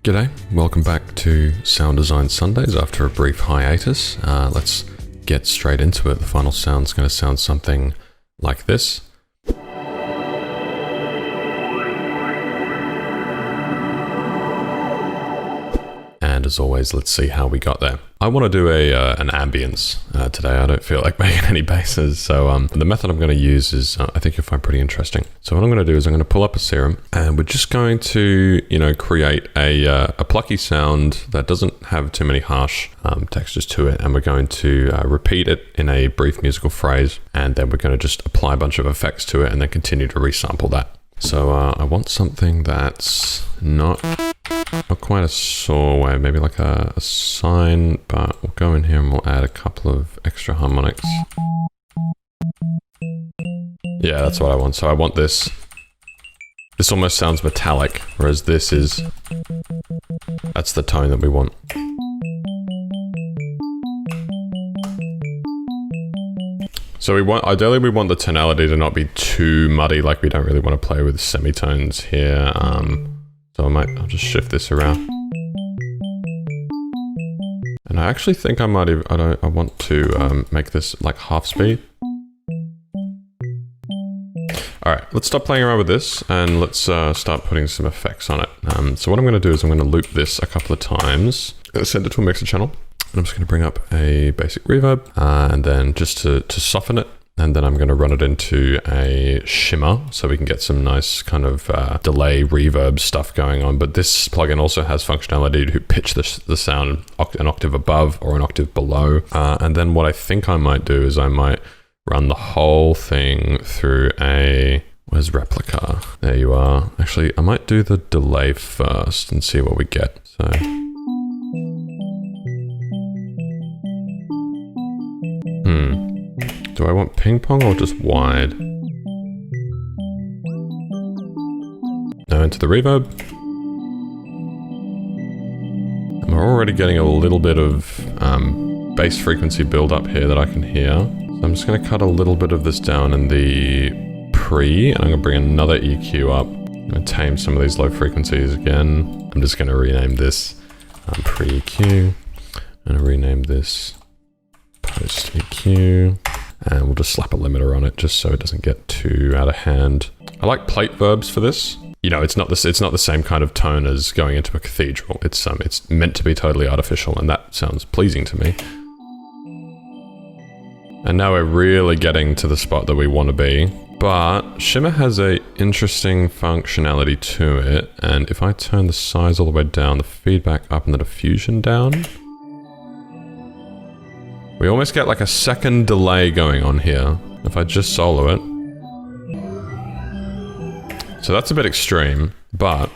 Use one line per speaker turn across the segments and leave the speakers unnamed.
G'day, welcome back to Sound Design Sundays after a brief hiatus. Let's get straight into it. The final sound's going to sound something like this. And as always, let's see how we got there. I want to do an ambience today. I don't feel like making any basses. So the method I'm going to use is, I think you'll find pretty interesting. So what I'm going to do is I'm going to pull up a serum and we're just going to, create a plucky sound that doesn't have too many harsh textures to it. And we're going to repeat it in a brief musical phrase. And then we're going to just apply a bunch of effects to it and then continue to resample that. So I want something that's not quite a saw wave, maybe like a sine, but we'll go in here and we'll add a couple of extra harmonics. Yeah, that's what I want. So I want this. This almost sounds metallic, whereas that's the tone that we want. So ideally we want the tonality to not be too muddy, like we don't really want to play with semitones here. So I'll just shift this around. And I actually think I want to make this like half speed. All right, let's stop playing around with this and let's start putting some effects on it. So what I'm gonna do is I'm gonna loop this a couple of times, send it to a mixer channel. And I'm just gonna bring up a basic reverb and then just to soften it. And then I'm going to run it into a shimmer so we can get some nice kind of delay reverb stuff going on. But this plugin also has functionality to pitch the sound an octave above or an octave below. And then what I think I might do is I might run the whole thing through where's replica? There you are. Actually, I might do the delay first and see what we get. So. Do I want ping pong or just wide? Now into the reverb. And we're already getting a little bit of bass frequency build up here that I can hear. So I'm just going to cut a little bit of this down in the pre, and I'm going to bring another EQ up. I'm going to tame some of these low frequencies again. I'm just going to rename this pre-EQ. I'm going to rename this post-EQ. And we'll just slap a limiter on it just so it doesn't get too out of hand. I like plate verbs for this. It's not the same kind of tone as going into a cathedral. It's meant to be totally artificial, and that sounds pleasing to me. And now we're really getting to the spot that we want to be. But Shimmer has a interesting functionality to it, and if I turn the size all the way down, the feedback up, and the diffusion down, we almost get like a second delay going on here, if I just solo it. So that's a bit extreme, but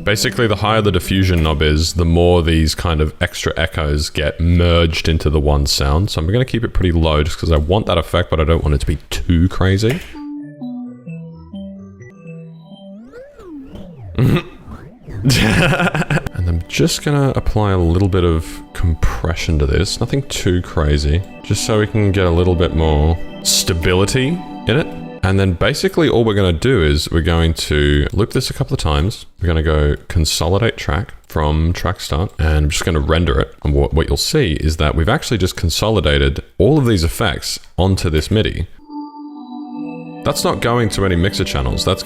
basically the higher the diffusion knob is, the more these kind of extra echoes get merged into the one sound. So I'm going to keep it pretty low just because I want that effect, but I don't want it to be too crazy. And I'm just gonna apply a little bit of compression to this, nothing too crazy, just so we can get a little bit more stability in it. And then basically all we're gonna do is we're going to loop this a couple of times. We're gonna go consolidate track from track start, and I'm just gonna render it. And what you'll see is that we've actually just consolidated all of these effects onto this MIDI. That's not going to any mixer channels, that's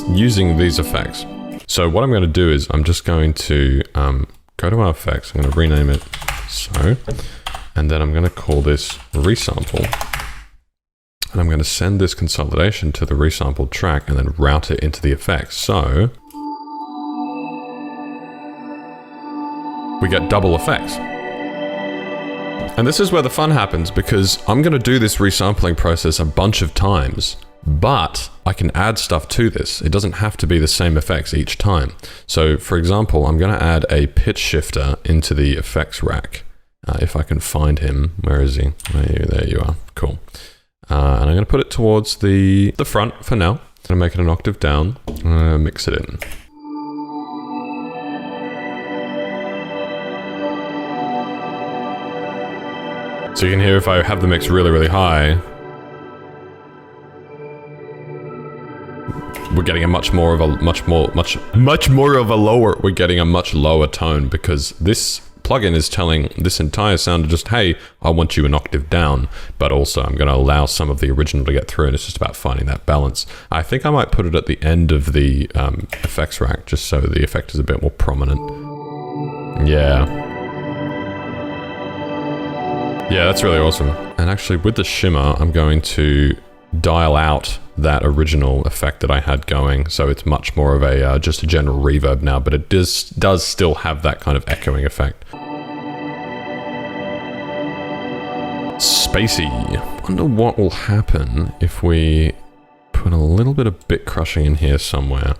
using these effects. So what I'm going to do is I'm just going to go to our effects. I'm going to rename it so, and then I'm going to call this resample. And I'm going to send this consolidation to the resampled track and then route it into the effects. So we get double effects. And this is where the fun happens, because I'm going to do this resampling process a bunch of times. But I can add stuff to this. It doesn't have to be the same effects each time. So for example, I'm going to add a pitch shifter into the effects rack. If I can find him. Where is he? There you are. Cool. And I'm going to put it towards the front for now. I'm going to make it an octave down. Mix it in. So you can hear if I have the mix really, really high, we're getting a much more of a much lower tone, because this plugin is telling this entire sound to just, hey, I want you an octave down, but also I'm going to allow some of the original to get through, and it's just about finding that balance. I think I might put it at the end of the effects rack, just so the effect is a bit more prominent. Yeah. Yeah, that's really awesome. And actually, with the shimmer, I'm going to dial out that original effect that I had going, so it's much more of a just a general reverb now, but it does still have that kind of echoing effect. Spacey. Wonder what will happen if we put a little bit of bit crushing in here somewhere.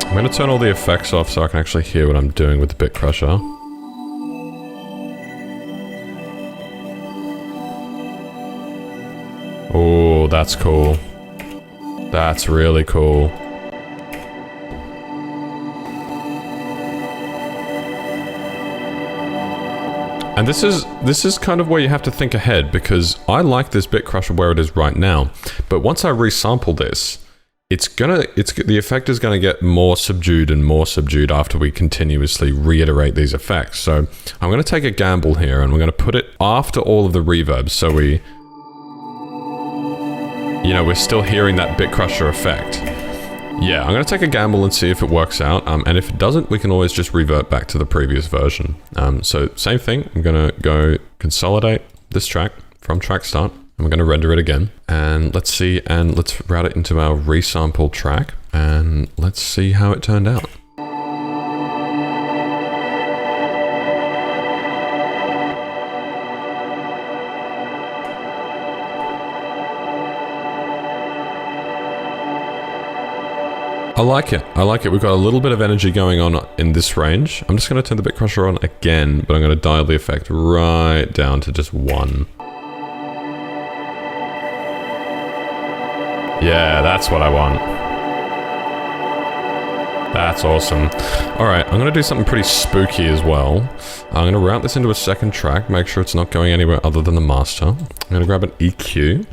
I'm going to turn all the effects off so I can actually hear what I'm doing with the bit crusher. Oh, that's cool. That's really cool. And this is kind of where you have to think ahead, because I like this bit crusher where it is right now, but once I resample this, the effect is gonna get more subdued and more subdued after we continuously reiterate these effects. So I'm gonna take a gamble here, and we're gonna put it after all of the reverbs, so we're still hearing that bit crusher effect. Yeah, I'm gonna take a gamble and see if it works out, and if it doesn't, we can always just revert back to the previous version. So same thing, I'm gonna go consolidate this track from track start, and we're gonna render it again, and let's see, and let's route it into our resample track, and let's see how it turned out. I like it. I like it. We've got a little bit of energy going on in this range. I'm just going to turn the bit crusher on again, but I'm going to dial the effect right down to just 1. Yeah, that's what I want. That's awesome. All right, I'm going to do something pretty spooky as well. I'm going to route this into a second track, make sure it's not going anywhere other than the master. I'm going to grab an EQ.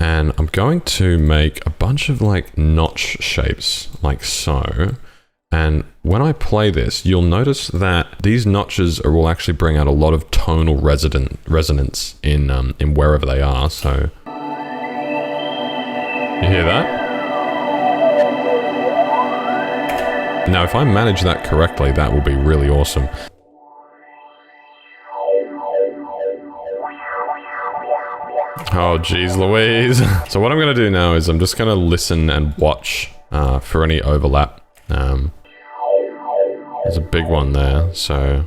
And I'm going to make a bunch of like notch shapes, like so. And when I play this, you'll notice that these notches will actually bring out a lot of tonal resonance in wherever they are. So, you hear that? Now, if I manage that correctly, that will be really awesome. Oh, geez Louise. So what I'm going to do now is I'm just going to listen and watch for any overlap. There's a big one there, so...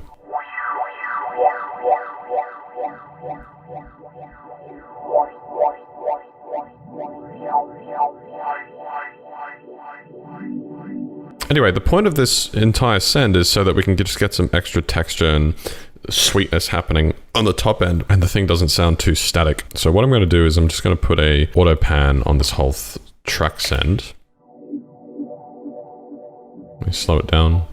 Anyway, the point of this entire send is so that we can just get some extra texture and sweetness happening on the top end, and the thing doesn't sound too static. So what I'm going to do is I'm just going to put a auto pan on this whole track send. Let me slow it down.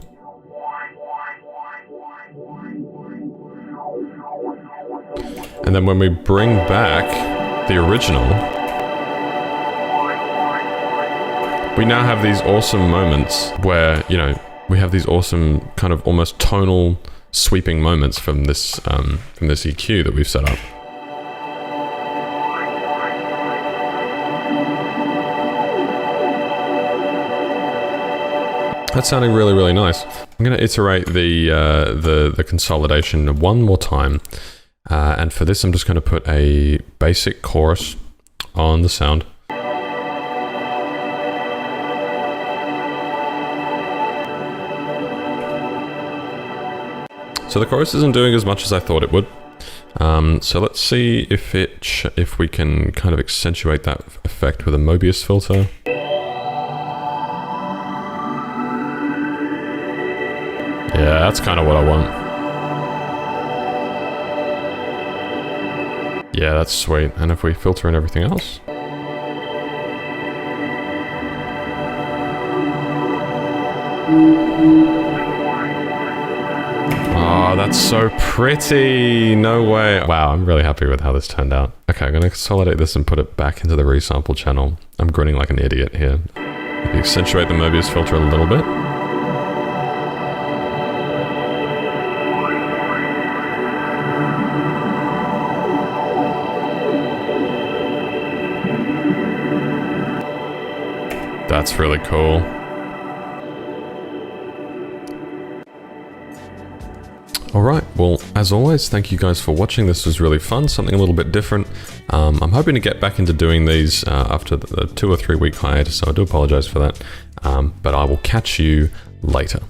And then when we bring back the original, we now have these awesome moments where, we have these awesome kind of almost tonal sweeping moments from this EQ that we've set up. That's sounding really, really nice. I'm going to iterate the consolidation one more time, and for this I'm just going to put a basic chorus on the sound. So the chorus isn't doing as much as I thought it would. So let's see if we can kind of accentuate that effect with a Mobius filter. Yeah, that's kind of what I want. Yeah, that's sweet. And if we filter in everything else. Oh, that's so pretty. No way. Wow, I'm really happy with how this turned out. Okay, I'm going to consolidate this and put it back into the resample channel. I'm grinning like an idiot here. Maybe accentuate the Mobius filter a little bit. That's really cool. Alright, well, as always, thank you guys for watching. This was really fun, something a little bit different. I'm hoping to get back into doing these after the 2 or 3 week hiatus, so I do apologize for that. But I will catch you later.